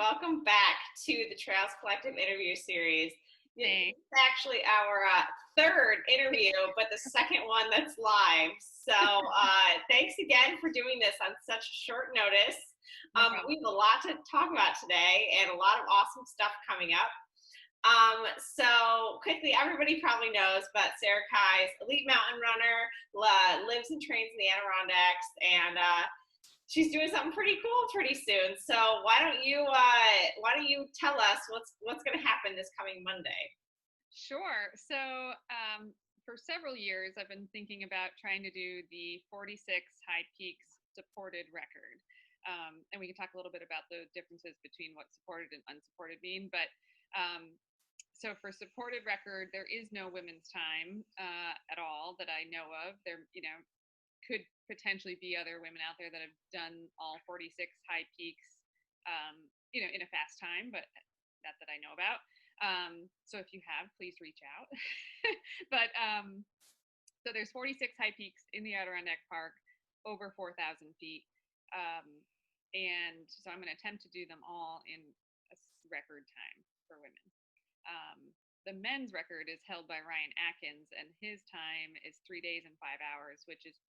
welcome back to the Trails Collective interview series. Thanks. It's actually our third interview, but the second one that's live. So thanks again for doing this on such short notice. We have a lot to talk about today and a lot of awesome stuff coming up. So quickly, everybody probably knows, but Sarah Kai's elite mountain runner, lives and trains in the Adirondacks, and she's doing something pretty cool pretty soon. So why don't you tell us what's going to happen this coming Monday? Sure. So for several years, I've been thinking about trying to do the 46 High Peaks supported record. And we can talk a little bit about the differences between what supported and unsupported mean. But so for supported record, there is no women's time at all that I know of. There, could potentially be other women out there that have done all 46 High Peaks, in a fast time, but not that I know about. So if you have, please reach out. But so there's 46 High Peaks in the Adirondack Park, over 4,000 feet. And so I'm going to attempt to do them all in a record time for women. The men's record is held by Ryan Atkins, and his time is 3 days and 5 hours, which is,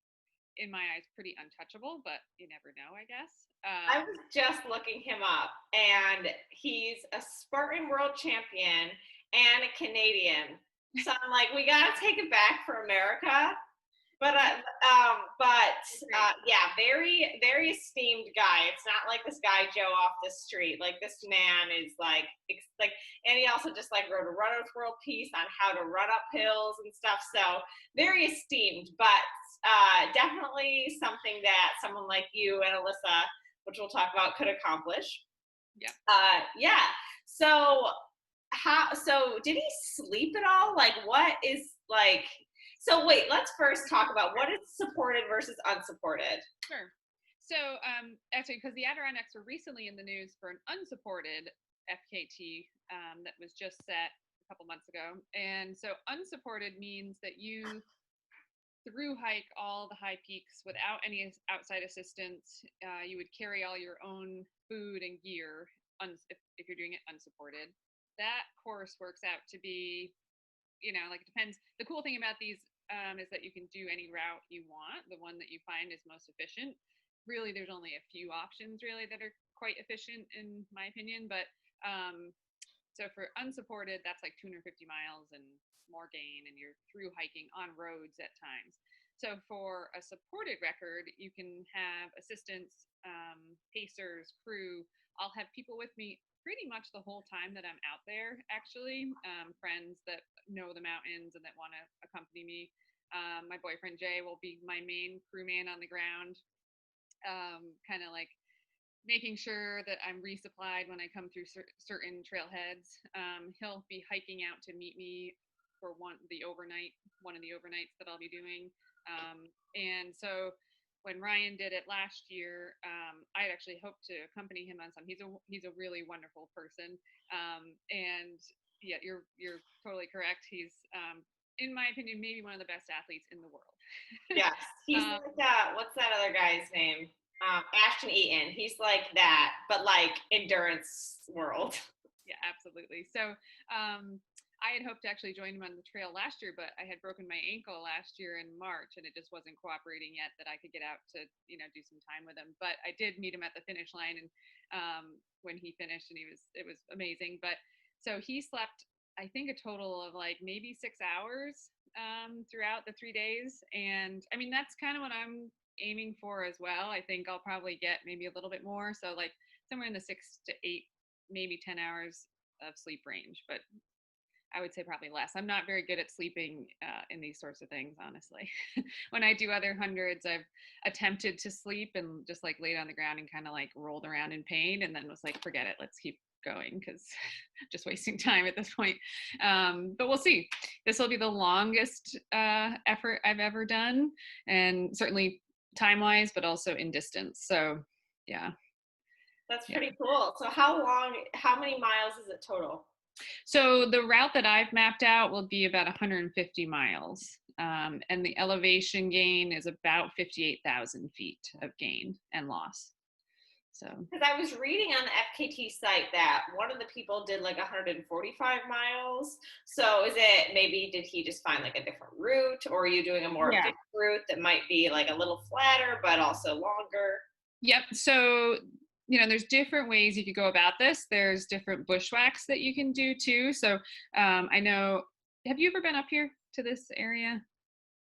in my eyes, pretty untouchable, but you never know, I guess. I was just looking him up, and he's a Spartan world champion and a Canadian. So I'm like, we got to take it back for America. But yeah, very, very esteemed guy. It's not like this guy Joe off the street. Like, this man is like, and he also just like wrote a runner's world piece on how to run up hills and stuff. So very esteemed, but definitely something that someone like you and Alyssa, which we'll talk about, could accomplish. Yeah. Yeah. So did he sleep at all? Like, what is like? So wait, let's first talk about what is supported versus unsupported. Sure. So actually, because the Adirondacks were recently in the news for an unsupported FKT that was just set a couple months ago. And so unsupported means that you through hike all the high peaks without any outside assistance. You would carry all your own food and gear if you're doing it unsupported. That course works out to be, like, it depends. The cool thing about these is that you can do any route you want, the one that you find is most efficient. Really, there's only a few options really that are quite efficient in my opinion. But so for unsupported, that's like 250 miles and more gain, and you're through hiking on roads at times. So for a supported record, you can have assistants, pacers, crew. I'll have people with me pretty much the whole time that I'm out there, actually. Friends that know the mountains and that want to accompany me. My boyfriend Jay will be my main crewman on the ground, kind of like making sure that I'm resupplied when I come through certain trailheads. He'll be hiking out to meet me for one of the overnights that I'll be doing. And so when Ryan did it last year, I'd actually hoped to accompany him on some. He's a really wonderful person, and yeah, you're totally correct. He's, in my opinion, maybe one of the best athletes in the world. Yes, he's like what's that other guy's name? Ashton Eaton. He's like that, but like endurance world. Yeah, absolutely. So I had hoped to actually join him on the trail last year, but I had broken my ankle last year in March, and it just wasn't cooperating yet that I could get out to, do some time with him. But I did meet him at the finish line, and when he finished, and it was amazing. But so he slept, I think, a total of like maybe 6 hours throughout the 3 days. And I mean, that's kind of what I'm aiming for as well. I think I'll probably get maybe a little bit more. So like somewhere in the 6 to 8, maybe 10 hours of sleep range, but I would say probably less. I'm not very good at sleeping in these sorts of things, honestly. When I do other hundreds, I've attempted to sleep and just like laid on the ground and kind of like rolled around in pain, and then was like, forget it, let's keep going, because just wasting time at this point. But we'll see. This will be the longest effort I've ever done, and certainly time-wise, but also in distance. So yeah. That's pretty cool. So how many miles is it total? So the route that I've mapped out will be about 150 miles. And the elevation gain is about 58,000 feet of gain and loss. So, because I was reading on the FKT site that one of the people did like 145 miles. So is it maybe did he just find like a different route, or are you doing a more yeah. efficient route that might be like a little flatter but also longer? Yep. So, there's different ways you could go about this. There's different bushwhacks that you can do too. So, I know, have you ever been up here to this area?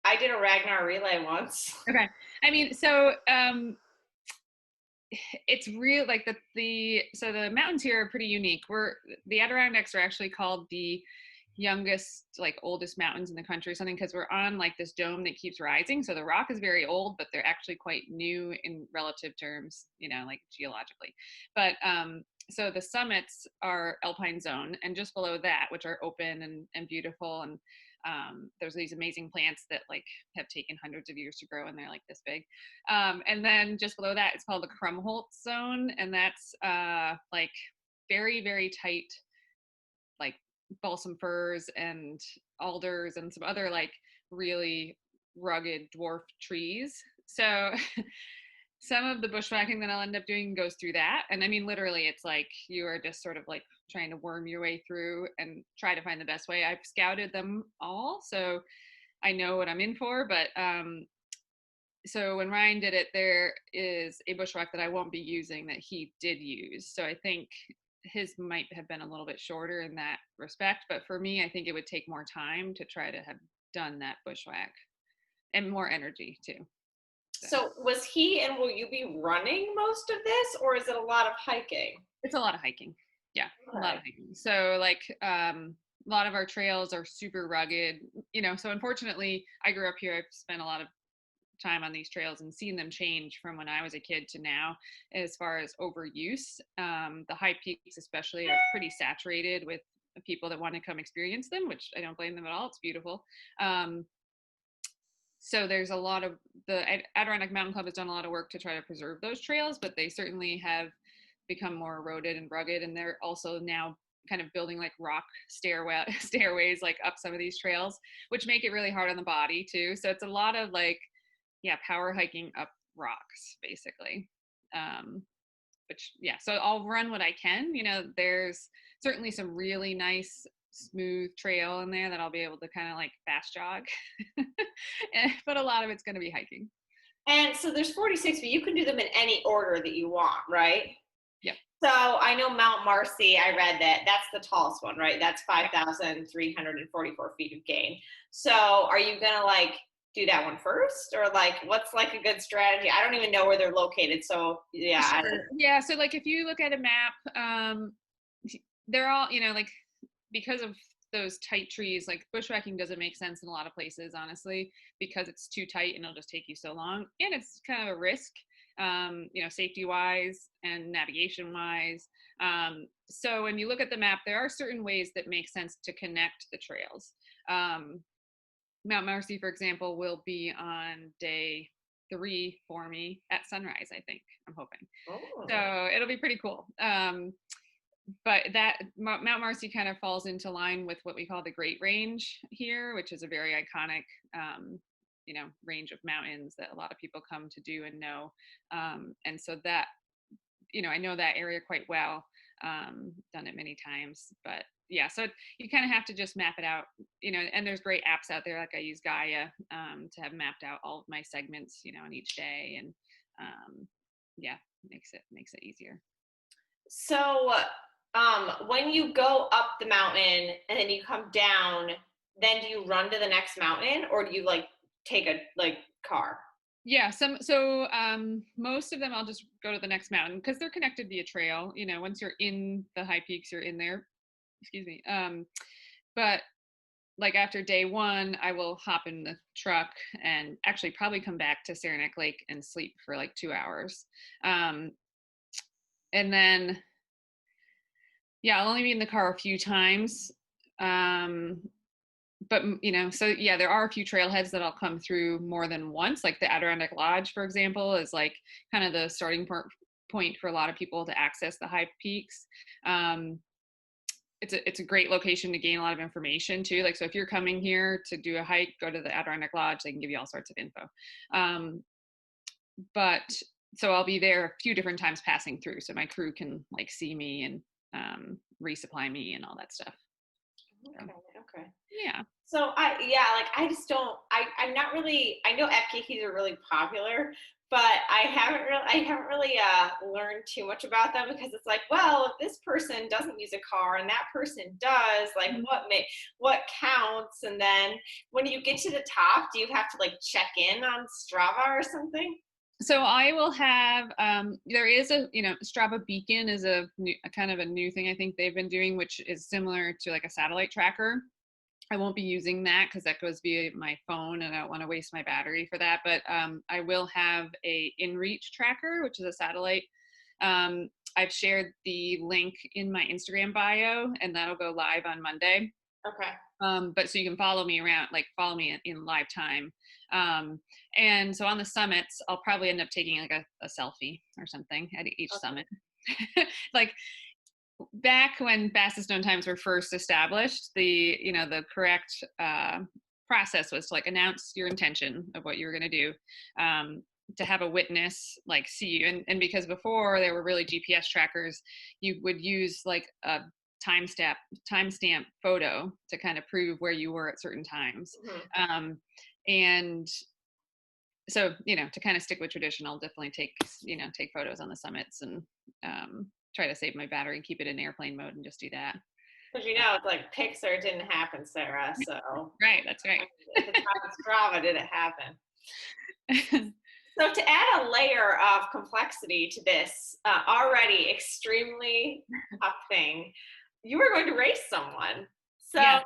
I did a Ragnar relay once. Okay. I mean, so it's real like so the mountains here are pretty unique. The Adirondacks are actually called the youngest, like oldest mountains in the country or something, because we're on like this dome that keeps rising. So the rock is very old, but they're actually quite new in relative terms, like geologically. But so the summits are alpine zone, and just below that, which are open and beautiful, and there's these amazing plants that like have taken hundreds of years to grow, and they're like this big. And then just below that, it's called the Krumholtz zone, and that's like very, very tight, like balsam firs and alders and some other like really rugged dwarf trees. So some of the bushwhacking that I'll end up doing goes through that. And I mean, literally, it's like you are just sort of like trying to worm your way through and try to find the best way. I've scouted them all, so I know what I'm in for. But so when Ryan did it, there is a bushwhack that I won't be using that he did use. So I think his might have been a little bit shorter in that respect. But for me, I think it would take more time to try to have done that bushwhack, and more energy too. So was he and will you be running most of this, or is it a lot of hiking? It's a lot of hiking. Yeah, Okay. a lot of hiking. So like a lot of our trails are super rugged, so unfortunately I grew up here. I've spent a lot of time on these trails and seen them change from when I was a kid to now as far as overuse. The high peaks especially are pretty saturated with people that want to come experience them, which I don't blame them at all. It's beautiful. So there's a lot of the Adirondack Mountain Club has done a lot of work to try to preserve those trails, but they certainly have become more eroded and rugged. And they're also now kind of building like rock stairways like up some of these trails, which make it really hard on the body too. So it's a lot of like, power hiking up rocks basically. So I'll run what I can. There's certainly some really nice smooth trail in there that I'll be able to kind of like fast jog, but a lot of it's going to be hiking. And so there's 46, but you can do them in any order that you want, right? Yeah. So I know Mount Marcy, I read that that's the tallest one, right? That's 5,344 feet of gain. So are you going to like do that one first, or like what's like a good strategy? I don't even know where they're located. So yeah. Sure. Yeah. So like if you look at a map, they're all, like because of those tight trees, like bushwhacking doesn't make sense in a lot of places, honestly, because it's too tight and it'll just take you so long. And it's kind of a risk, safety wise and navigation wise. So when you look at the map, there are certain ways that make sense to connect the trails. Mount Marcy, for example, will be on day 3 for me at sunrise, I think. I'm hoping. Oh. So it'll be pretty cool. But that Mount Marcy kind of falls into line with what we call the Great Range here, which is a very iconic, range of mountains that a lot of people come to do and know. And so that, I know that area quite well, done it many times, but yeah, so you kind of have to just map it out, and there's great apps out there. Like I use Gaia to have mapped out all of my segments, on each day, and makes it easier. So when you go up the mountain and then you come down, then do you run to the next mountain, or do you like take a car? Yeah, most of them I'll just go to the next mountain because they're connected via trail. Once you're in the high peaks, you're in there. Excuse me. But like after day 1, I will hop in the truck and actually probably come back to Saranac Lake and sleep for like 2 hours. And then, I'll only be in the car a few times. But there are a few trailheads that I'll come through more than once. Like the Adirondack Lodge, for example, is like kind of the starting point for a lot of people to access the high peaks. It's a great location to gain a lot of information too. Like, so if you're coming here to do a hike, go to the Adirondack Lodge. They can give you all sorts of info. But so I'll be there a few different times passing through, so my crew can like see me and resupply me and all that stuff. Okay. So, Okay. yeah. So I just don't, I'm not really, I know FKTs are really popular, but I haven't really learned too much about them, because it's like, well, if this person doesn't use a car and that person does, like Mhm. what counts? And then when you get to the top, do you have to like check in on Strava or something? So I will have there is a Strava Beacon is a kind of a new thing I think they've been doing, which is similar to like a satellite tracker. I won't be using that because that goes via my phone and I don't want to waste my battery for that. But I will have a InReach tracker, which is a satellite. I've shared the link in my Instagram bio, and that'll go live on Monday. Okay. But so you can follow me around, like follow me in live time. Um, and so on the summits, I'll probably end up taking like a selfie or something at each Okay. summit. Like back when fastest known times were first established, the correct process was to like announce your intention of what you were going to do, to have a witness like see you, and because before there were really GPS trackers, you would use like a timestamp photo to kind of prove where you were at certain times. Mhm. And so to kind of stick with tradition, I'll definitely take photos on the summits and try to save my battery and keep it in airplane mode and just do that. Because it's like Pixar didn't happen, Sarah. So Right, that's I right. mean, if it's not Strava, did it happen? So to add a layer of complexity to this already extremely tough thing, you were going to race someone. So Yeah.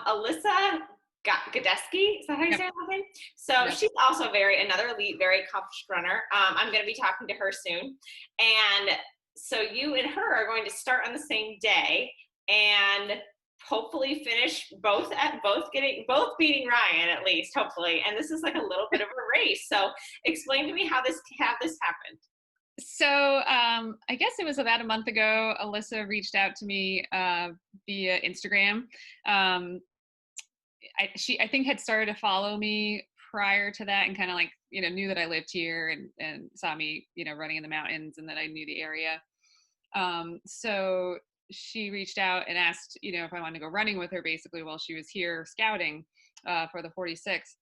Alyssa Godesky, is that how you Yep. say her name? So Yep. she's also another elite, very accomplished runner. I'm going to be talking to her soon, and so you and her are going to start on the same day and hopefully finish both beating Ryan, at least hopefully. And this is like a little bit of a race. So explain to me how this happened. So I guess it was about a month ago. Alyssa reached out to me via Instagram. Um, I think had started to follow me prior to that and kind of like knew that I lived here and saw me running in the mountains and that I knew the area. So she reached out and asked if I wanted to go running with her basically while she was here scouting for the 46.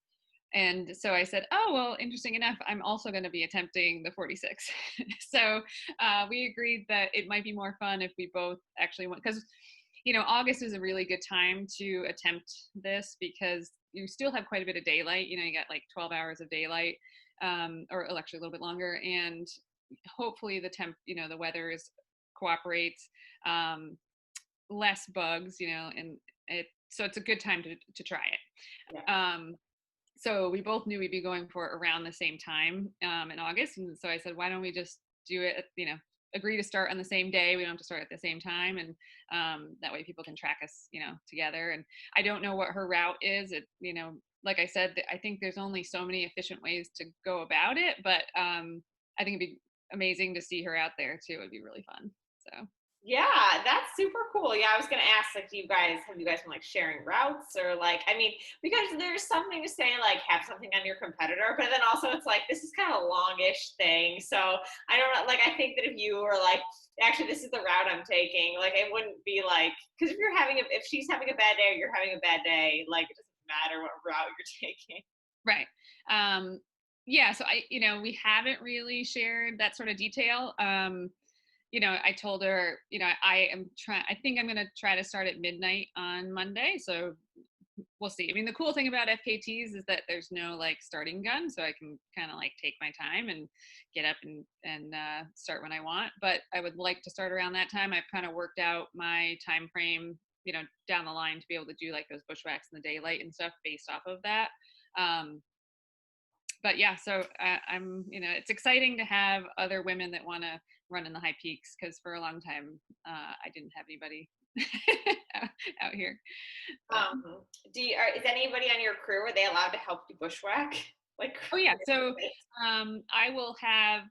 And so I said, oh, well, interesting enough, I'm also going to be attempting the 46. So we agreed that it might be more fun if we both actually went, because, August is a really good time to attempt this because you still have quite a bit of daylight. You got like 12 hours of daylight, or actually a little bit longer. And hopefully the weather cooperates, less bugs, and so it's a good time to try it. Yeah. So we both knew we'd be going for it around the same time in August. And so I said, why don't we just do it, agree to start on the same day. We don't have to start at the same time. And that way people can track us, together. And I don't know what her route is. Like I said, I think there's only so many efficient ways to go about it. But I think it'd be amazing to see her out there too. It'd be really fun. So. Yeah, that's super cool. Yeah, I was gonna ask, like, have you guys been like sharing routes, or like, I mean, because there's something to say like have something on your competitor, but then also it's like this is kind of a longish thing. So I don't know, like I think that if you were like, actually this is the route I'm taking, like it wouldn't be like, because if she's having a bad day or you're having a bad day, like it doesn't matter what route you're taking. Right. Yeah, so we haven't really shared that sort of detail. I told her, I think I'm going to try to start at midnight on Monday. So we'll see. I mean, the cool thing about FKTs is that there's no like starting gun. So I can kind of like take my time and get up and start when I want. But I would like to start around that time. I've kind of worked out my time frame, down the line to be able to do like those bushwhacks in the daylight and stuff based off of that. But yeah, so I'm, it's exciting to have other women that want to run in the high peaks because for a long time I didn't have anybody out here. Is anybody on your crew, are they allowed to help you bushwhack? Like, oh yeah, so I will have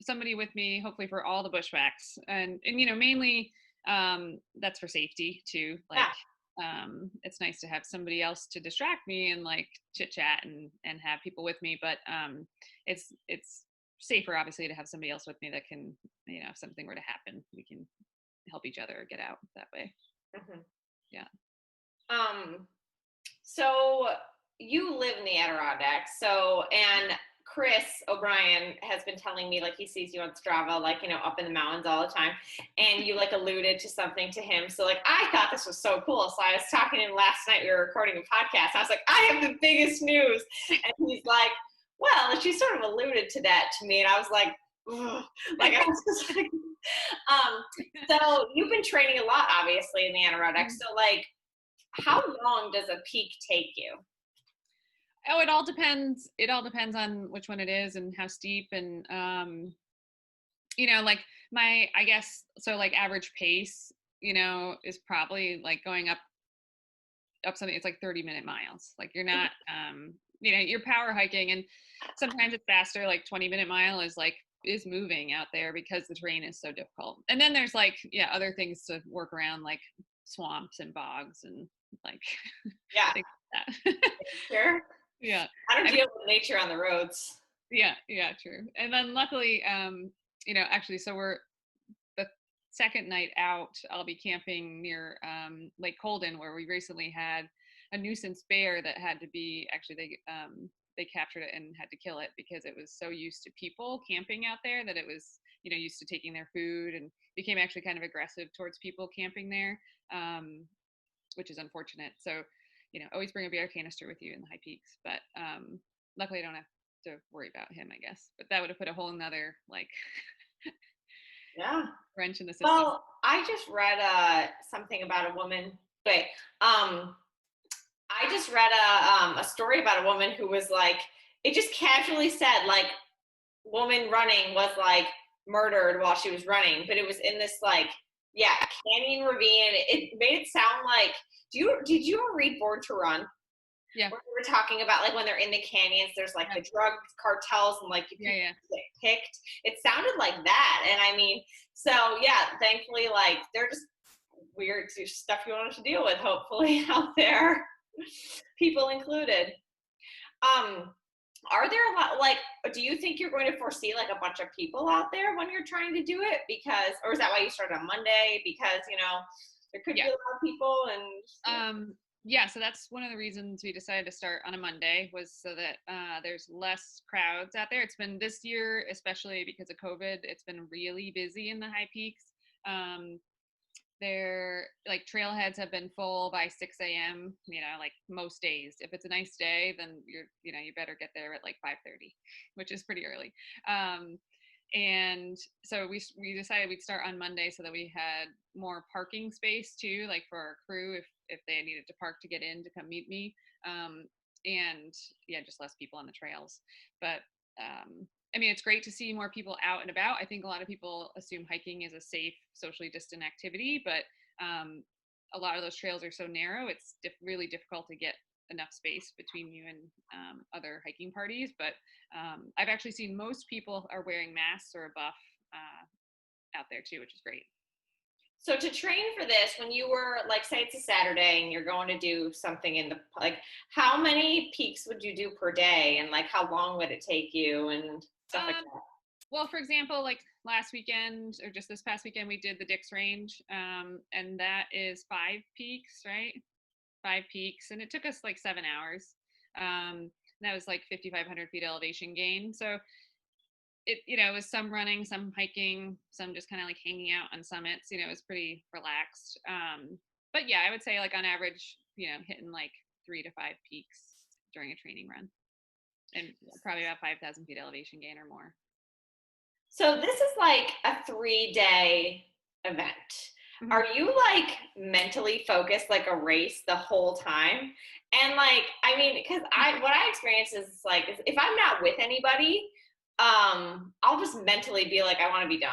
somebody with me hopefully for all the bushwhacks and mainly that's for safety too. Like it's nice to have somebody else to distract me and like chit chat and have people with me, but it's safer, obviously, to have somebody else with me that can, you know, if something were to happen, we can help each other get out that way. Mm-hmm. Yeah. So you live in the Adirondacks. So, and Chris O'Brien has been telling me, like, he sees you on Strava, like, you know, up in the mountains all the time. And you, like, alluded to something to him. So, like, I thought this was so cool. So I was talking to him last night. We were recording a podcast. I was like, I have the biggest news. And he's like, well, and she sort of alluded to that to me. And I was like, ugh. Like, I was just like, so you've been training a lot, obviously, in the Adirondacks. So, like, how long does a peak take you? Oh, it all depends. It all depends on which one it is and how steep. And, you know, like I guess, so like average pace, you know, is probably like going up something. It's like 30-minute miles. Like you're not, you know, you're power hiking, and sometimes it's faster. Like 20-minute mile is moving out there because the terrain is so difficult. And then there's like, yeah, other things to work around, like swamps and bogs and like, yeah, things like that. Sure. Yeah. I don't deal with nature on the roads. Yeah, true. And then luckily, you know, actually, so we're the second night out, I'll be camping near Lake Colden, where we recently had a nuisance bear that had to be, actually they captured it and had to kill it because it was so used to people camping out there that it was, you know, used to taking their food, and became actually kind of aggressive towards people camping there, which is unfortunate. So, you know, always bring a bear canister with you in the high peaks. But luckily I don't have to worry about him, I guess. But that would have put a whole nother, like, yeah, wrench in the system. Well, I just read something about a woman. Wait, I just read a story about a woman who was like, it just casually said, like, woman running was like murdered while she was running, but it was in this, like, yeah, canyon ravine. It made it sound like, did you ever read Born to Run? Yeah. Where we were talking about, like, when they're in the canyons, there's like the drug cartels and like you get picked. It sounded like that. And I mean, so yeah, thankfully, like, they're just weird stuff you want us to deal with, hopefully, out there, people included. Are there a lot, like, do you think you're going to foresee like a bunch of people out there when you're trying to do it? Because, or is that why you started on Monday? Because, you know, there could be a lot of people. And yeah, so that's one of the reasons we decided to start on a Monday, was so that there's less crowds out there. It's been, this year, especially because of COVID, it's been really busy in the high peaks. They're like, trailheads have been full by 6 a.m., you know, like most days. If it's a nice day, then you know, you better get there at like 5:30, which is pretty early. And so we decided we'd start on Monday so that we had more parking space too, like for our crew, if they needed to park to get in to come meet me. And yeah, just less people on the trails. But I mean, it's great to see more people out and about. I think a lot of people assume hiking is a safe, socially distant activity, but a lot of those trails are so narrow, it's really difficult to get enough space between you and other hiking parties. But I've actually seen most people are wearing masks or a buff out there too, which is great. So to train for this, when you were, like, say it's a Saturday and you're going to do something in the, like, how many peaks would you do per day, and like how long would it take you and stuff like that? Well, for example, like last weekend, or just this past weekend, we did the Dix Range, and that is 5 peaks, right? 5 peaks, and it took us like 7 hours. That was like 5,500 feet elevation gain. So it, you know, it was some running, some hiking, some just kind of like hanging out on summits. You know, it was pretty relaxed. But yeah, I would say like on average, you know, hitting like 3 to 5 peaks during a training run, and probably about 5,000 feet elevation gain or more. So this is like a 3-day event. Mm-hmm. Are you like mentally focused like a race the whole time? And like, I mean, because what I experience is like, if I'm not with anybody, I'll just mentally be like, I want to be done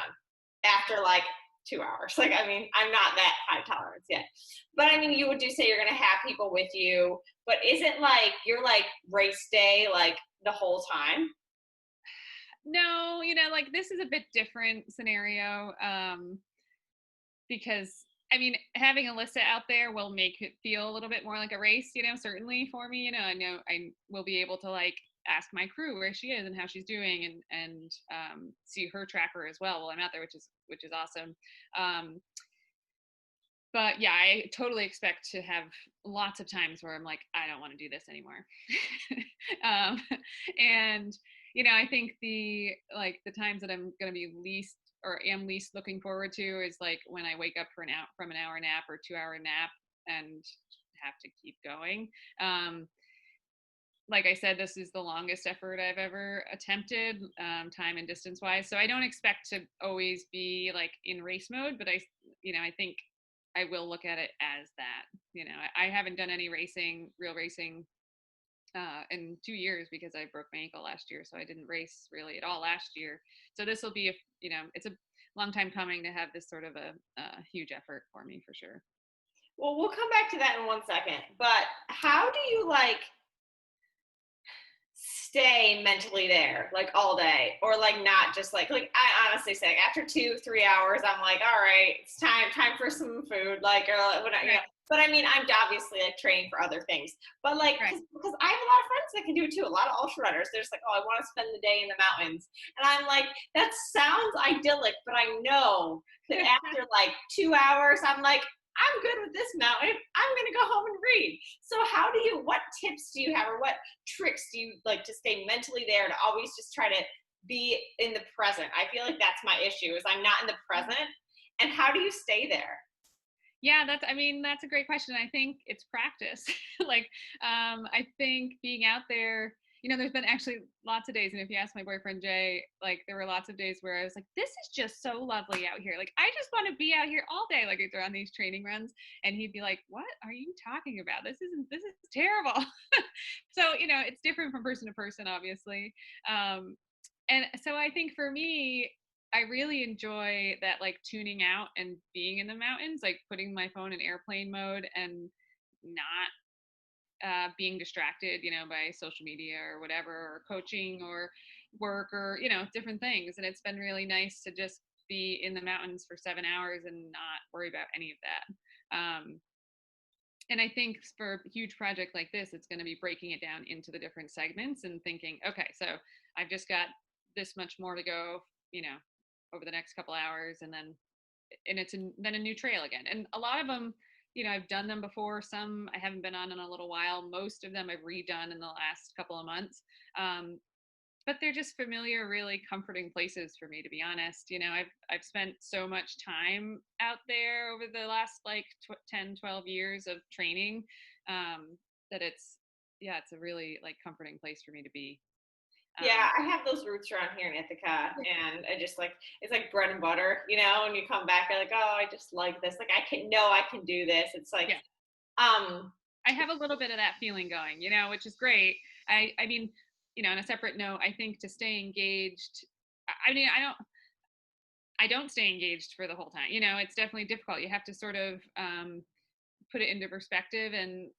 after like 2 hours. Like, I mean, I'm not that high tolerance yet. But I mean, you would do say you're going to have people with you, but is it like you're like race day like the whole time? No, you know, like this is a bit different scenario, because I mean, having Alyssa out there will make it feel a little bit more like a race, you know, certainly for me. You know I will be able to like ask my crew where she is and how she's doing, and see her tracker as well while I'm out there, which is awesome. But yeah, I totally expect to have lots of times where I'm like, I don't want to do this anymore. And, I think the times that I'm going to be am least looking forward to is like when I wake up from an hour nap or 2-hour nap and have to keep going. Like I said, this is the longest effort I've ever attempted, time and distance wise. So I don't expect to always be like in race mode, but I think I will look at it as that. I haven't done any real racing in 2 years because I broke my ankle last year. So I didn't race really at all last year. So this will be, it's a long time coming to have this sort of a huge effort for me for sure. Well, we'll come back to that in 1 second. But how do you stay mentally there all day, or not just like I honestly say after 2-3 hours I'm like, all right, it's time for some food, or when Right. but I mean, I'm obviously training for other things, but Right. because I have a lot of friends that can do it too, a lot of ultra runners, they're just like, oh, I want to spend the day in the mountains, and I'm like, that sounds idyllic, but I know that after 2 hours I'm like, I'm good with this mountain. I'm going to go home and read. So what tips do you have, or what tricks do you to stay mentally there, to always just try to be in the present? I feel like that's my issue, is I'm not in the present. And how do you stay there? Yeah, that's a great question. I think it's practice. I think being out there, there's been actually lots of days, and if you ask my boyfriend Jay, there were lots of days where I was like, this is just so lovely out here. I just want to be out here all day, on these training runs. And he'd be like, what are you talking about? This is terrible. So, it's different from person to person, obviously. And so I think for me, I really enjoy that, tuning out and being in the mountains, putting my phone in airplane mode and not being distracted, by social media or whatever, or coaching or work or, different things. And it's been really nice to just be in the mountains for 7 hours and not worry about any of that. And I think for a huge project like this, it's going to be breaking it down into the different segments and thinking, okay, so I've just got this much more to go, over the next couple hours, and then it's then a new trail again. And a lot of them, I've done them before. Some I haven't been on in a little while. Most of them I've redone in the last couple of months. But they're just familiar, really comforting places for me, to be honest. I've spent so much time out there over the last 10, 12 years of training, that it's a really comforting place for me to be. Yeah, I have those roots around here in Ithaca, and I just it's like bread and butter, and you come back, you're like, oh, I just like this. I can do this. It's I have a little bit of that feeling going, which is great. I mean, on a separate note, I think to stay engaged, I don't stay engaged for the whole time. It's definitely difficult. You have to sort of put it into perspective and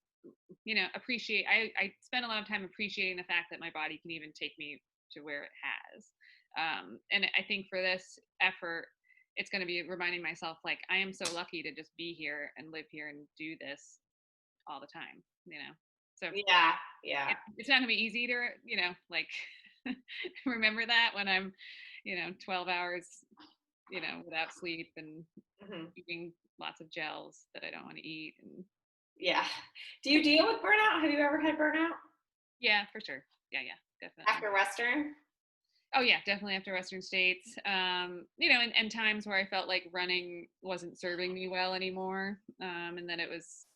appreciate. I spend a lot of time appreciating the fact that my body can even take me to where it has. And I think for this effort, it's going to be reminding myself, I am so lucky to just be here and live here and do this all the time, So yeah. It's not going to be easy to, remember that when I'm, 12 hours, without sleep and eating lots of gels that I don't want to eat. And yeah. Do you deal with burnout? Have you ever had burnout? Yeah, for sure. Yeah, definitely. After Western? Oh yeah, definitely after Western States. And times where I felt like running wasn't serving me well anymore. And then it was,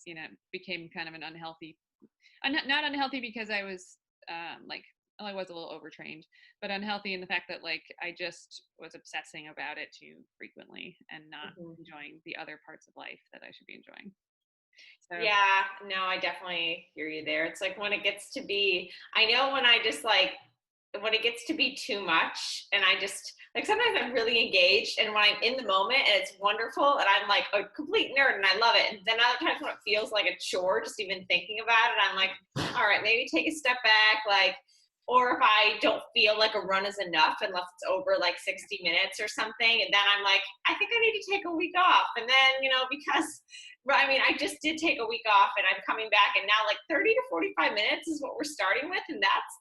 became kind of an unhealthy, not unhealthy because I was I was a little overtrained, but unhealthy in the fact that I just was obsessing about it too frequently and not enjoying the other parts of life that I should be enjoying. So. Yeah, no, I definitely hear you there. It's when it gets to be, I know when I just when it gets to be too much, and I just sometimes I'm really engaged, and when I'm in the moment and it's wonderful and I'm a complete nerd and I love it, and then other times when it feels like a chore just even thinking about it, I'm like, all right, maybe take a step back, or if I don't feel like a run is enough unless it's over 60 minutes or something, and then I'm like, I think I need to take a week off. And then, because I just did take a week off and I'm coming back, and now 30 to 45 minutes is what we're starting with, and that's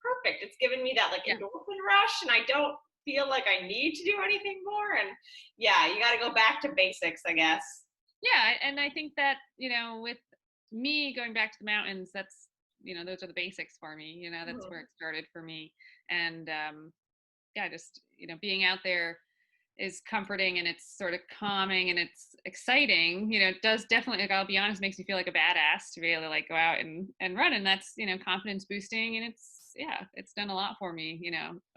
perfect. It's given me that like endorphin rush, and I don't feel like I need to do anything more. And yeah, you got to go back to basics, I guess. Yeah, and I think that, with me going back to the mountains, that's, those are the basics for me. That's where it started for me. And yeah, just, being out there is comforting, and it's sort of calming, and it's exciting. It does definitely, like, I'll be honest, makes me feel like a badass to be able to like go out and run, and that's, confidence boosting, and it's done a lot for me,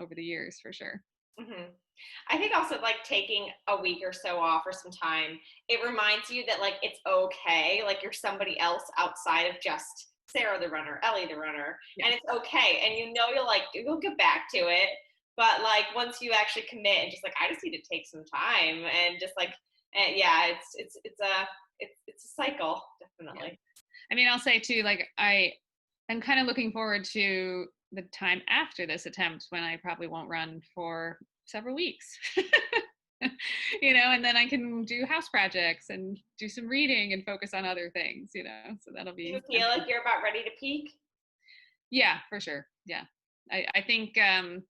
over the years, for sure. Mm-hmm. I think also like taking a week or so off or some time, it reminds you that like it's okay, like you're somebody else outside of just Sarah the runner, Ellie the runner, and it's okay, and you'll get back to it. But like once you actually commit and just like I just need to take some time and just like yeah, it's a cycle, definitely. Yeah. I mean, I'll say too, like I'm kind of looking forward to the time after this attempt when I probably won't run for several weeks. And then I can do house projects and do some reading and focus on other things, so that'll be. Do you feel like you're about ready to peak? Yeah, for sure. Yeah. I think, I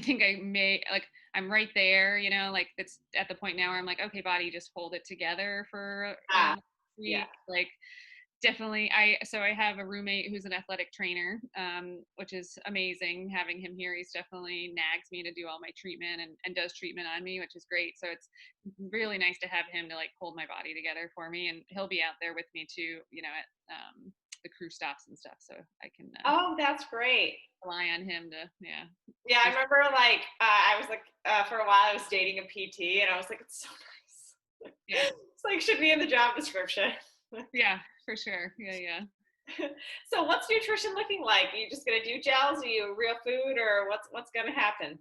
think I may, like, I'm right there, like it's at the point now where I'm like, okay, body, just hold it together for a week. Yeah. Like, definitely. I have a roommate who's an athletic trainer, which is amazing. Having him here, he's definitely nags me to do all my treatment and does treatment on me, which is great. So it's really nice to have him to like hold my body together for me, and he'll be out there with me too, at the crew stops and stuff. So I can. Oh, that's great. Rely on him to, Yeah, I remember like I was like for a while I was dating a PT, and I was like, it's so nice. Yeah, it's like should be in the job description. Yeah, for sure. Yeah. So what's nutrition looking like? Are you just gonna do gels? Are you real food, or what's gonna happen?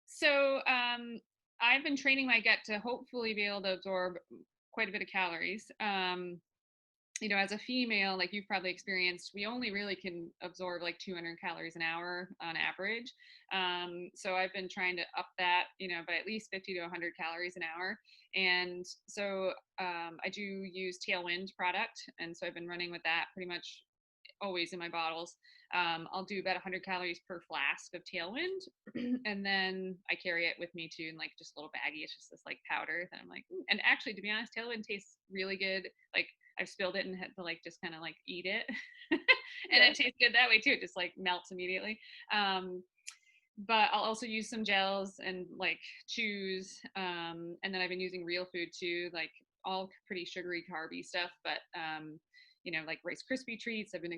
So I've been training my gut to hopefully be able to absorb quite a bit of calories. As a female, like you've probably experienced, we only really can absorb like 200 calories an hour on average. So I've been trying to up that, by at least 50 to 100 calories an hour. And so I do use Tailwind product. And so I've been running with that pretty much always in my bottles. I'll do about 100 calories per flask of Tailwind, and then I carry it with me too, in like just a little baggie. It's just this like powder that I'm like, ooh. And actually, to be honest, Tailwind tastes really good. Like I've spilled it and had to like just kind of like eat it, and it tastes good that way too. It just like melts immediately. But I'll also use some gels and like chews, and then I've been using real food too, like all pretty sugary, carby stuff, but like Rice Krispie treats. I've been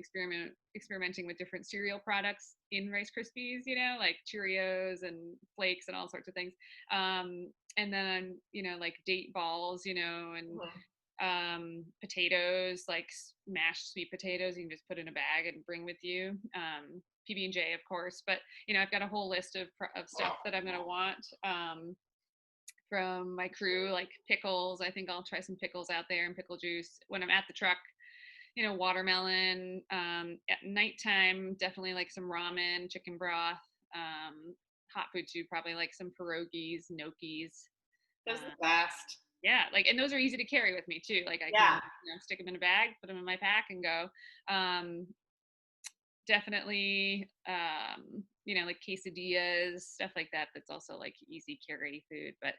experimenting with different cereal products in Rice Krispies, like Cheerios and flakes and all sorts of things. And then, like date balls, and potatoes, like mashed sweet potatoes, you can just put in a bag and bring with you. PB&J, of course, but I've got a whole list of stuff that I'm going to want from my crew, like pickles. I think I'll try some pickles out there and pickle juice when I'm at the truck. Watermelon. At nighttime, definitely like some ramen, chicken broth, hot food too, probably like some pierogies, gnocchis. Those are the best. Yeah, like, and those are easy to carry with me too. Like I can stick them in a bag, put them in my pack, and go. Definitely, like quesadillas, stuff like that. That's also like easy carry food, but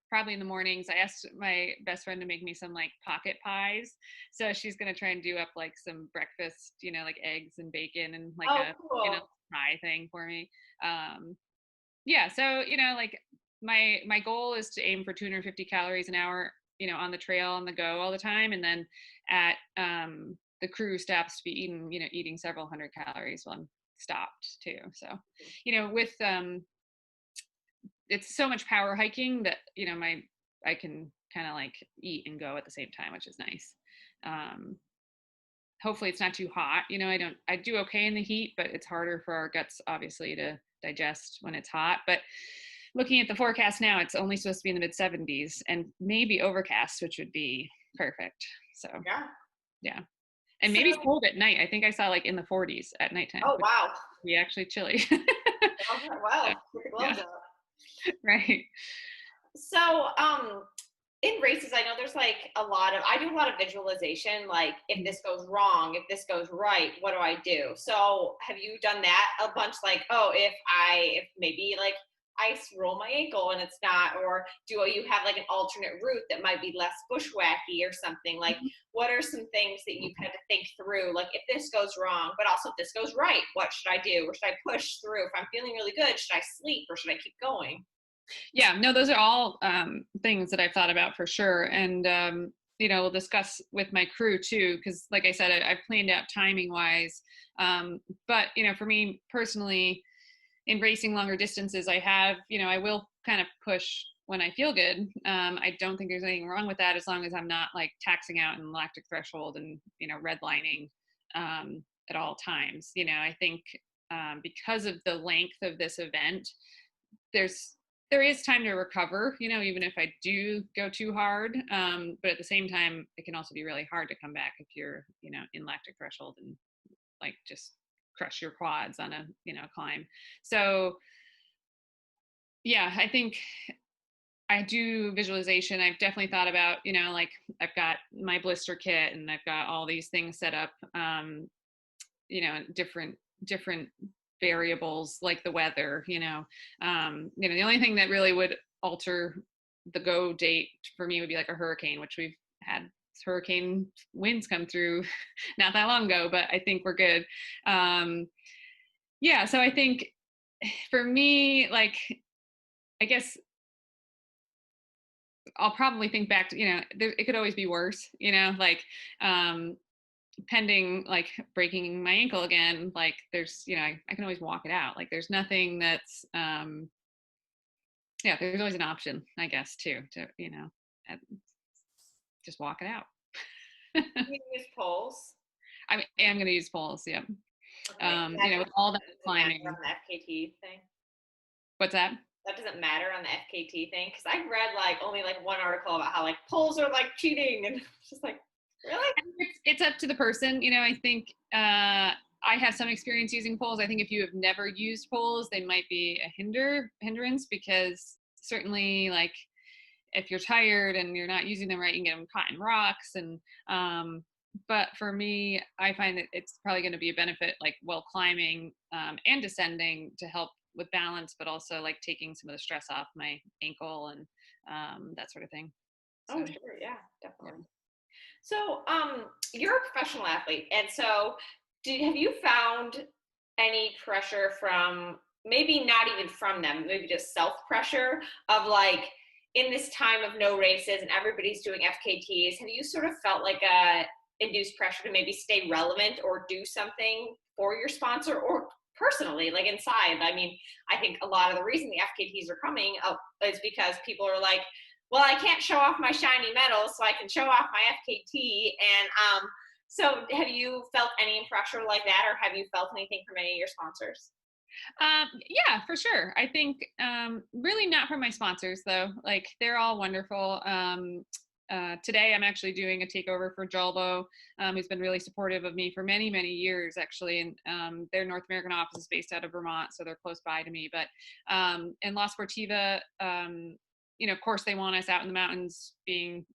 probably in the mornings. I asked my best friend to make me some like pocket pies. So she's going to try and do up like some breakfast, like eggs and bacon and like cool. pie thing for me. Yeah. So, like my goal is to aim for 250 calories an hour, on the trail, on the go all the time. And then at the crew stops to be eating several hundred calories while I'm stopped too. So, with it's so much power hiking that I can kind of like eat and go at the same time, which is nice. Hopefully it's not too hot. I do okay in the heat, but it's harder for our guts obviously to digest when it's hot. But looking at the forecast now, it's only supposed to be in the mid 70s and maybe overcast, which would be perfect. So yeah. And maybe cold at night. I think I saw like in the 40s at nighttime. Oh wow. Would be actually chilly. Wow. Put the gloves up. Right. So in races, I know there's like I do a lot of visualization, like if this goes wrong, if this goes right, what do I do? So have you done that a bunch? Like, oh, if maybe like I roll my ankle and it's not, or do you have like an alternate route that might be less bushwhacky or something? Like, what are some things that you've had to think through? Like, if this goes wrong, but also if this goes right, what should I do? Or should I push through? If I'm feeling really good, should I sleep or should I keep going? Yeah, no, those are all things that I've thought about for sure. And, we'll discuss with my crew too, because like I said, I've planned out timing wise. But, for me personally, in racing longer distances, I will kind of push when I feel good. I don't think there's anything wrong with that as long as I'm not like taxing out in lactic threshold and, redlining at all times. I think because of the length of this event, there is time to recover, even if I do go too hard. But at the same time, it can also be really hard to come back if you're, in lactic threshold and like just crush your quads on a, climb. So yeah, I think I do visualization. I've definitely thought about, like I've got my blister kit and I've got all these things set up, different variables like the weather, the only thing that really would alter the go date for me would be like a hurricane, which we've had hurricane winds come through not that long ago, but I think we're good. Yeah, so I think for me, like, I guess I'll probably think back to, it could always be worse, like, pending like breaking my ankle again, like there's, I can always walk it out. Like there's nothing that's, yeah, there's always an option, I guess, too, to, just walk it out. You use poles. I am going to use poles. Yeah. Okay. With all that climbing. On the FKT thing. What's that? That doesn't matter on the FKT thing, because I've read like only like one article about how like poles are like cheating, and it's just like, really? It's up to the person. I think I have some experience using poles. I think if you have never used poles, they might be a hindrance, because certainly like if you're tired and you're not using them right, you can get them caught in rocks. And but for me, I find that it's probably going to be a benefit like while climbing and descending to help with balance, but also like taking some of the stress off my ankle and that sort of thing. So, oh, sure. Yeah, definitely. Yeah. So, you're a professional athlete, and so have you found any pressure from, maybe not even from them, maybe just self-pressure of like, in this time of no races and everybody's doing FKTs, have you sort of felt like a induced pressure to maybe stay relevant or do something for your sponsor or personally, like inside? I mean, I think a lot of the reason the FKTs are coming up is because people are like, well, I can't show off my shiny medal, so I can show off my FKT. And so have you felt any pressure like that, or have you felt anything from any of your sponsors? Yeah, for sure. I think really not from my sponsors though. Like they're all wonderful. Today I'm actually doing a takeover for Jalbo, who's been really supportive of me for many, many years actually. And their North American office is based out of Vermont, so they're close by to me. But in La Sportiva, of course they want us out in the mountains being,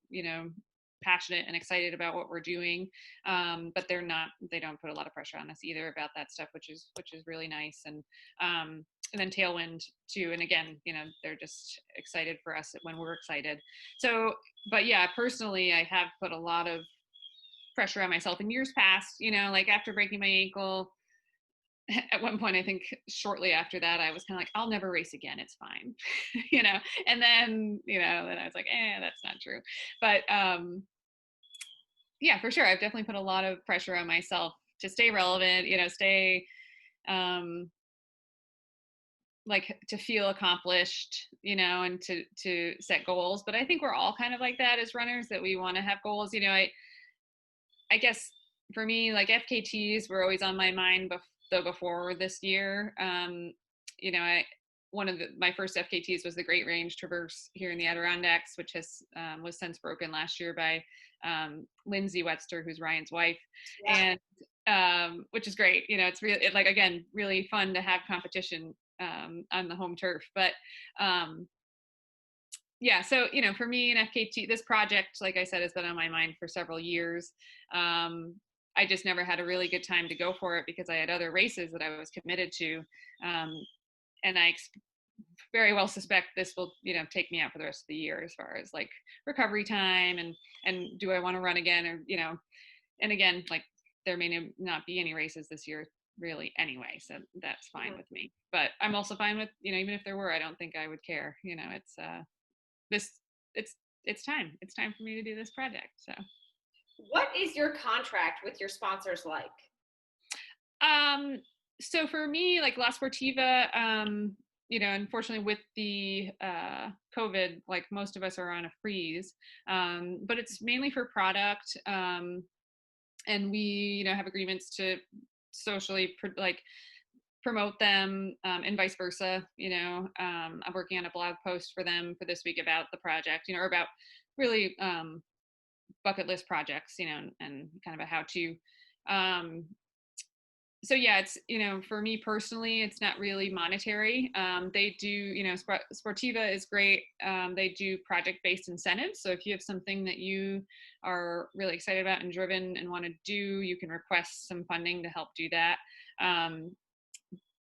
passionate and excited about what we're doing. But they don't put a lot of pressure on us either about that stuff, which is really nice. And then Tailwind too. And again, they're just excited for us when we're excited. So, but yeah, personally, I have put a lot of pressure on myself in years past, like after breaking my ankle, at one point, I think shortly after that, I was kind of like, I'll never race again. It's fine. And then, then I was like, that's not true. But yeah, for sure. I've definitely put a lot of pressure on myself to stay relevant, stay, like to feel accomplished, and to set goals. But I think we're all kind of like that as runners, that we want to have goals. I guess for me, like FKTs were always on my mind before this year. One of my first FKTs was the Great Range Traverse here in the Adirondacks, which was since broken last year by Lindsay Wetster, who's Ryan's wife. Yeah. And which is great. It's really again, really fun to have competition on the home turf. But Yeah, so for me in FKT, this project, like I said, has been on my mind for several years. I just never had a really good time to go for it because I had other races that I was committed to, and I very well suspect this will take me out for the rest of the year as far as like recovery time and do I want to run again, or and again, like there may not be any races this year really anyway, so that's fine with me. But I'm also fine with even if there were, I don't think I would care. It's this it's time for me to do this project. What is your contract with your sponsors like? So for me, like La Sportiva, unfortunately with the COVID, like most of us are on a freeze, but it's mainly for product, and we have agreements to socially promote them, and vice versa. I'm working on a blog post for them for this week about the project, or about really bucket list projects, and kind of a how to. So yeah, it's for me personally, it's not really monetary. They do, Sportiva is great. They do project-based incentives. So if you have something that you are really excited about and driven and want to do, you can request some funding to help do that.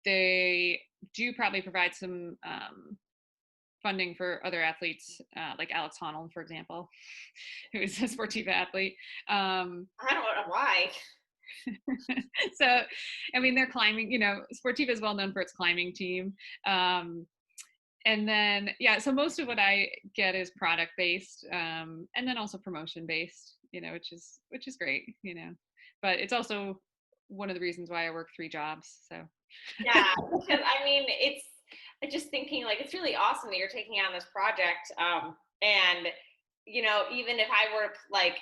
They do probably provide some funding for other athletes, like Alex Honnold, for example, who is a Sportiva athlete. I don't know why. So, I mean, they're climbing, Sportiva is well known for its climbing team. And then, yeah, so most of what I get is product based, and then also promotion based, which is great, but it's also one of the reasons why I work 3 jobs. So, yeah, because I mean, it's just thinking like, it's really awesome that you're taking on this project. And, even if I were like,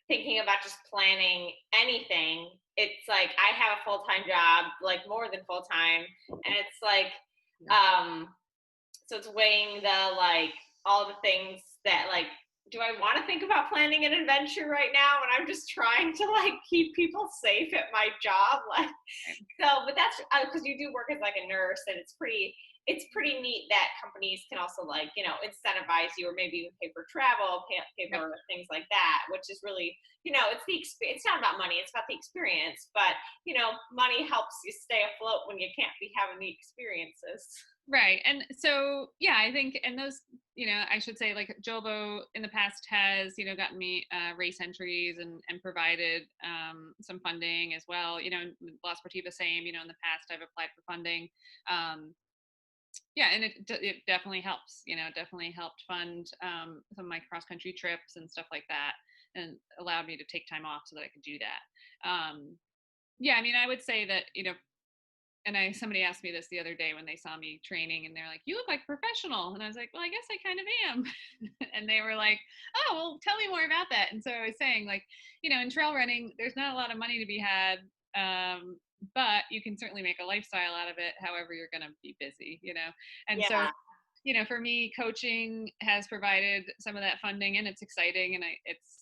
thinking about just planning anything, it's like I have a full-time job, like more than full-time, and it's like so it's weighing the like all the things that like, do I want to think about planning an adventure right now when I'm just trying to like keep people safe at my job? Like, so, but that's because you do work as like a nurse, and it's pretty neat that companies can also like, incentivize you, or maybe even pay for travel, pay for things like that, which is really, it's not about money, it's about the experience. But, money helps you stay afloat when you can't be having the experiences. Right. And so, yeah, I think, and those, I should say like Jobo in the past has, gotten me race entries and provided some funding as well. La Sportiva, same, in the past I've applied for funding. Yeah, and it definitely helps, definitely helped fund some of my cross country trips and stuff like that, and allowed me to take time off so that I could do that. Yeah, I mean, I would say that, and somebody asked me this the other day when they saw me training, and they're like, "You look like a professional." And I was like, "Well, I guess I kind of am." And they were like, "Oh, well, tell me more about that." And so I was saying, like, in trail running, there's not a lot of money to be had, but you can certainly make a lifestyle out of it. However, you're going to be busy, And Yeah. so, for me, coaching has provided some of that funding, and it's exciting, and it's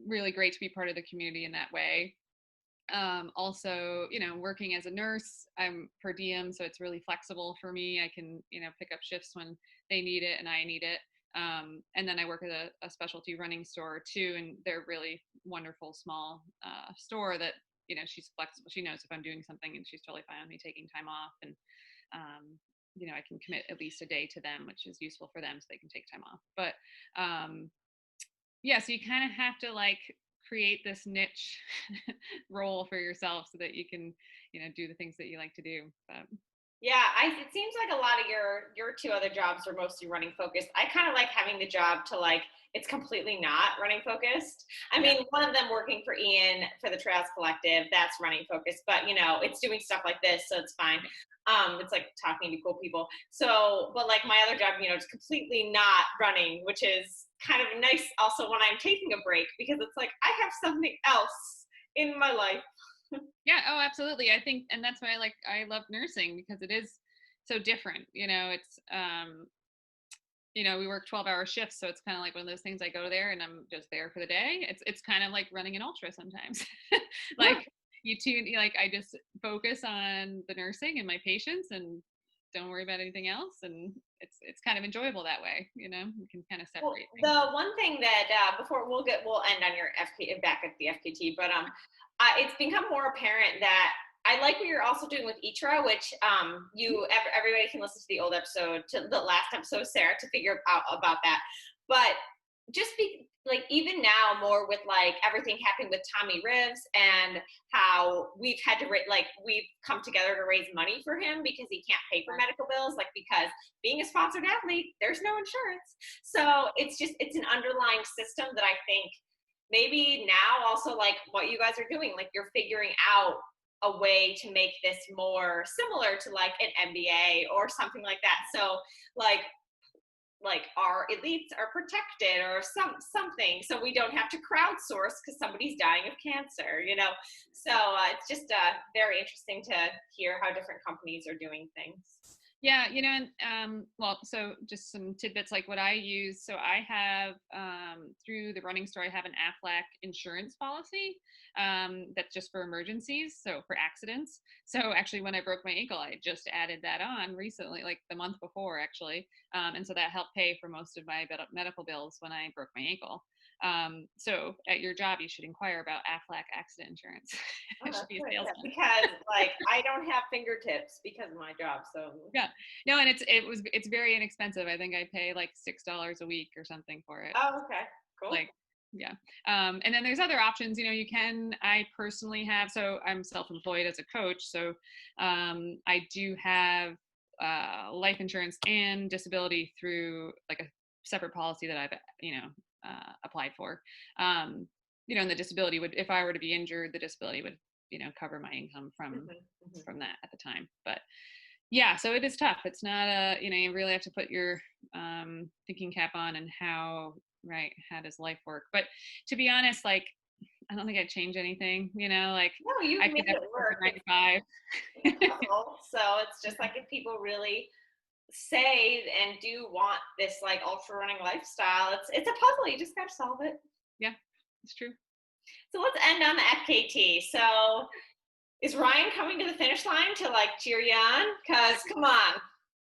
really great to be part of the community in that way. Also, working as a nurse, I'm per diem, so it's really flexible for me. I can, pick up shifts when they need it and I need it. And then I work at a specialty running store too, and they're really wonderful small store that, she's flexible. She knows if I'm doing something, and she's totally fine with me taking time off. And, I can commit at least a day to them, which is useful for them so they can take time off. But yeah, so you kind of have to like create this niche role for yourself so that you can, do the things that you like to do. But yeah, it seems like a lot of your 2 other jobs are mostly running focused. I kind of like having the job to like, it's completely not running focused. I mean, one of them working for Ian for the Trails Collective, that's running focused, but it's doing stuff like this, so it's fine. It's like talking to cool people. So, but like my other job, it's completely not running, which is kind of nice also when I'm taking a break, because it's like I have something else in my life. Yeah, oh, absolutely. I think, and that's why I love nursing, because it is so different. It's we work 12-hour shifts, so it's kind of like one of those things. I go there and I'm just there for the day. It's kind of like running an ultra sometimes. Like I just focus on the nursing and my patients and don't worry about anything else. And it's kind of enjoyable that way, you can kind of Well, separate things. the one thing that before we'll end on your back at the FKT, but it's become more apparent that I like what you're also doing with ITRA, which everybody can listen to the old episode, to the last episode, Sarah, to figure out about that. But just even now, more with like everything happening with Tommy Rivs and how we've had to we've come together to raise money for him because he can't pay for medical bills, because being a sponsored athlete, there's no insurance. So it's an underlying system that I think maybe now also like what you guys are doing, like you're figuring out a way to make this more similar to like an MBA or something like that. So like our elites are protected or something, so we don't have to crowdsource because somebody's dying of cancer, So it's just very interesting to hear how different companies are doing things. Yeah, well, so just some tidbits like what I use. So I have, through the running store, I have an AFLAC insurance policy that's just for emergencies, so for accidents. So actually when I broke my ankle, I just added that on recently, like the month before actually. And so that helped pay for most of my medical bills when I broke my ankle. So at your job, you should inquire about AFLAC accident insurance. Oh, should be a salesman. Because I don't have fingertips because of my job. So yeah, no, and it's very inexpensive. I think I pay like $6 a week or something for it. Oh, okay, cool. Yeah. And then there's other options, I personally have, so I'm self-employed as a coach. So I do have life insurance and disability through like a separate policy that I've, applied for. And the disability would, if I were to be injured, the disability would, cover my income from that at the time. But yeah, so it is tough. It's not you really have to put your thinking cap on and how does life work? But to be honest, I don't think I'd change anything, No, you made it work. 9 to 5. So it's just like if people really say and do want this ultra running lifestyle, it's a puzzle. You just got to solve it. Yeah, it's true. So let's end on the FKT. So is Ryan coming to the finish line to cheer you on? Because come on.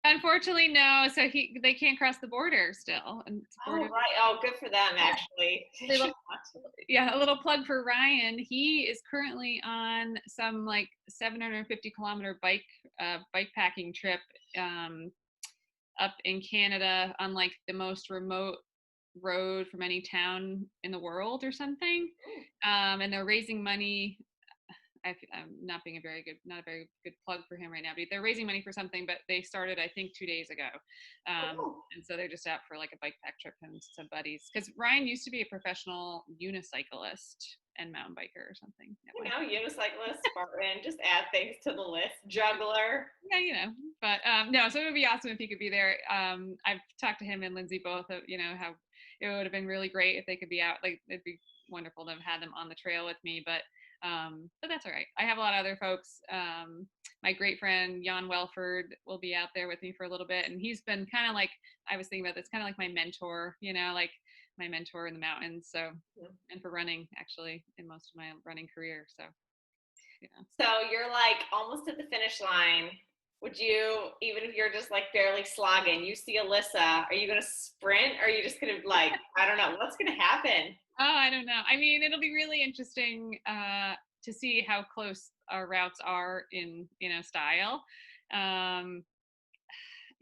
Unfortunately, no. So they can't cross the border still. Right. Oh, good for them, actually. Yeah, a little plug for Ryan. He is currently on some 750-kilometer bike packing trip up in Canada on the most remote road from any town in the world or something. And they're raising money. I'm not a very good plug for him right now, but they're raising money for something, but they started, I think, 2 days ago. And so they're just out for a bike pack trip, and some buddies. Because Ryan used to be a professional unicyclist and mountain biker or something. Unicyclist, Spartan, just add things to the list. Juggler. Yeah, but no, so it would be awesome if he could be there. I've talked to him and Lindsay both of, how it would have been really great if they could be out. It'd be wonderful to have had them on the trail with me, but that's all right. I have a lot of other folks. My great friend Jan Welford will be out there with me for a little bit, and he's been kind of I was thinking about this, kind of like my mentor, my mentor in the mountains. So, and for running, actually, in most of my running career. So, So you're almost at the finish line. Would you, even if you're just barely slogging, you see Alyssa, are you going to sprint? Or are you just going to I don't know, what's going to happen? Oh, I don't know. I mean, it'll be really interesting to see how close our routes are in, style.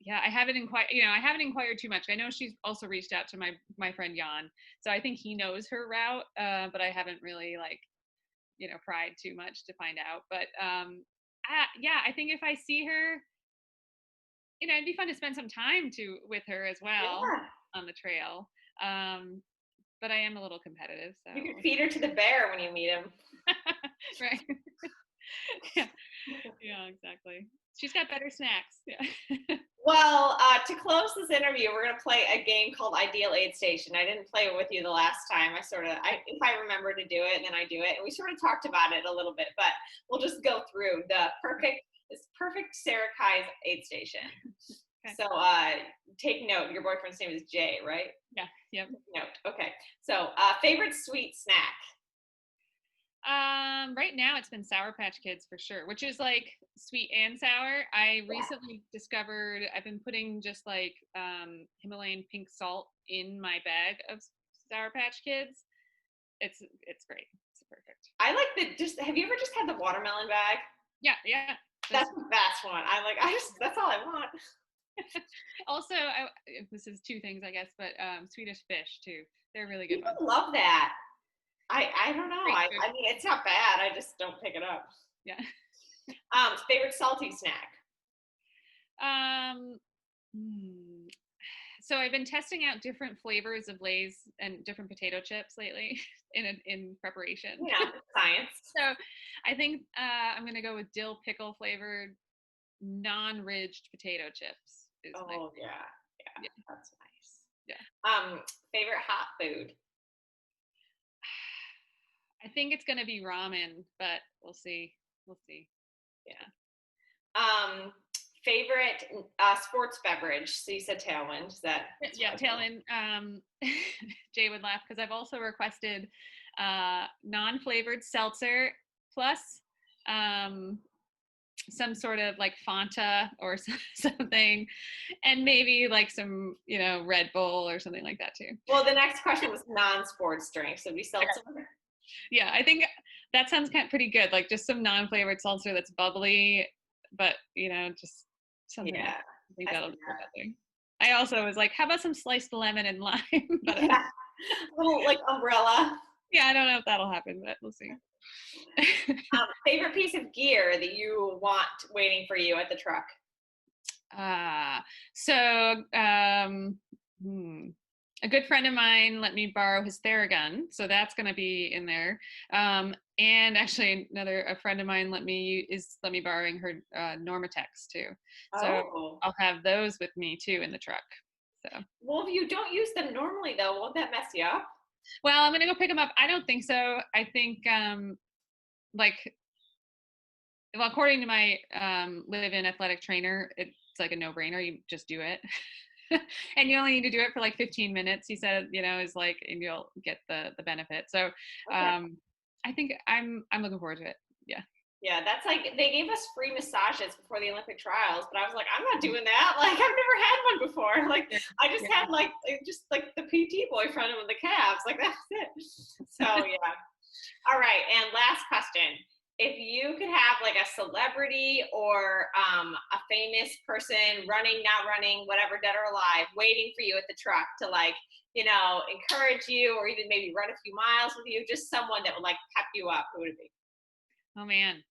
Yeah, I haven't inquired too much. I know she's also reached out to my friend Jan, so I think he knows her route, but I haven't really pried too much to find out. But yeah, I think if I see her, it'd be fun to spend some time with her as well on the trail. But I am a little competitive, so you can feed her to the bear when you meet him. Right. Yeah, exactly. She's got better snacks. Yeah. Well, to close this interview, we're going to play a game called Ideal Aid Station. I didn't play it with you the last time. If I remember to do it, then I do it. And we sort of talked about it a little bit, but we'll just go through this perfect Sarah Kai's aid station. Okay. So take note. Your boyfriend's name is Jay, right? Yeah. Yep. Note. Okay. So favorite sweet snack? Right now it's been Sour Patch Kids for sure, which is like sweet and sour. I recently discovered I've been putting just like Himalayan pink salt in my bag of Sour Patch Kids. It's great. It's perfect. I like have you ever just had the watermelon bag? Yeah, yeah. That's the best one. That's all I want. Also, this is two things, I guess, but Swedish fish too. They're really good People ones. love that. I don't know. I mean, it's not bad. I just don't pick it up. Yeah. Favorite salty snack? So I've been testing out different flavors of Lay's and different potato chips lately in preparation. Yeah, science. So I think I'm gonna go with dill pickle flavored non-ridged potato chips. Yeah, that's nice. Yeah. Favorite hot food? I think it's gonna be ramen, but we'll see. We'll see. Yeah. Favorite sports beverage? So you said Tailwind. Is that? Yeah, Tailwind. Jay would laugh because I've also requested non-flavored seltzer plus some sort of like Fanta or something, and maybe like some Red Bull or something like that too. Well, the next question was non-sports drinks. So it'd be seltzer. Yeah, I think that sounds kind of pretty good. Like just some non-flavored seltzer that's bubbly, but just something. Yeah, I think that'll be better. I also was like, how about some sliced lemon and lime? But little like umbrella. Yeah, I don't know if that'll happen, but we'll see. Favorite piece of gear that you want waiting for you at the truck? A good friend of mine let me borrow his Theragun, so that's going to be in there. And actually, a friend of mine let me borrowing her Normatex too. So I'll have those with me too in the truck. So. Well, if you don't use them normally, though, won't that mess you up? Well, I'm gonna go pick them up. I don't think so. I think according to my live-in athletic trainer, it's like a no-brainer. You just do it. And you only need to do it for like 15 minutes. He said, is like, and you'll get the benefit. So I think I'm looking forward to it. Yeah. Yeah, that's like, they gave us free massages before the Olympic trials, but I was like, I'm not doing that. Like, I've never had one before. Like, I just had like the PT boyfriend with the calves. Like, that's it. So, yeah. All right. And last question. If you could have like a celebrity or a famous person running, not running, whatever, dead or alive, waiting for you at the truck to like, encourage you or even maybe run a few miles with you, just someone that would like pep you up, who would it be? Oh man.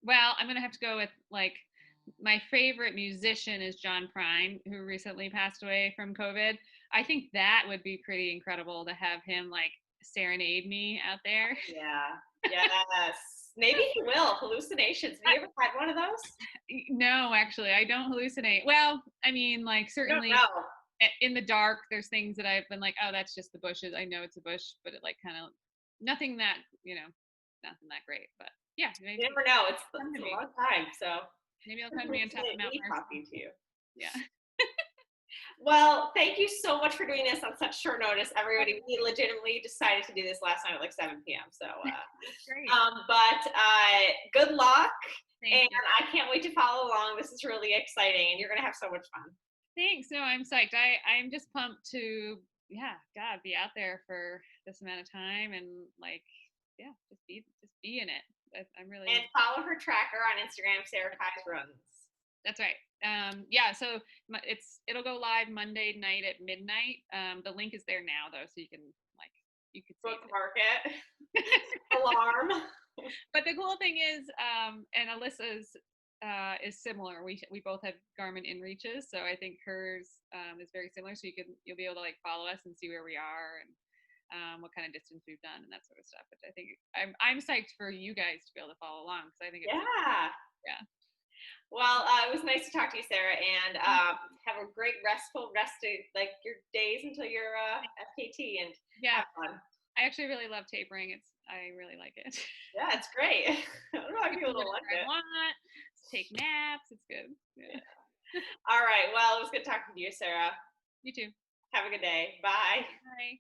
Well, I'm going to have to go with like my favorite musician is John Prine, who recently passed away from COVID. I think that would be pretty incredible to have him like serenade me out there. Yeah. Yes. Maybe he will. Hallucinations. Have you ever had one of those? No, actually, I don't hallucinate. Well, I mean, like certainly in the dark, there's things that I've been like, oh, that's just the bushes. I know it's a bush, but it like kind of nothing that, nothing that great. But yeah. You never know. It's a long time. So maybe I'll come to me on top of Mount Marcy. Talking to you. Yeah. Well, thank you so much for doing this on such short notice, everybody. We legitimately decided to do this last night at like 7 p.m. So, great. But good luck. Thank you. I can't wait to follow along. This is really exciting, and you're going to have so much fun. Thanks. No, I'm psyched. I'm just pumped to, be out there for this amount of time and like, just be in it. I'm really. And follow her tracker on Instagram, Sarah Kai's Runs. That's right. So it'll go live Monday night at midnight. The link is there now though, so you can bookmark it. Alarm. But the cool thing is, and Alyssa's is similar. We both have Garmin InReaches, so I think hers is very similar. So you'll be able to like follow us and see where we are and what kind of distance we've done and that sort of stuff. But I think I'm psyched for you guys to be able to follow along because I think it's yeah. Well, it was nice to talk to you, Sarah, and have a great restful like your days until your FKT and have fun. I actually really love tapering. I really like it. Yeah, it's great. I don't know if people don't like it. Take naps. It's good. Yeah. All right. Well, it was good talking to you, Sarah. You too. Have a good day. Bye. Bye.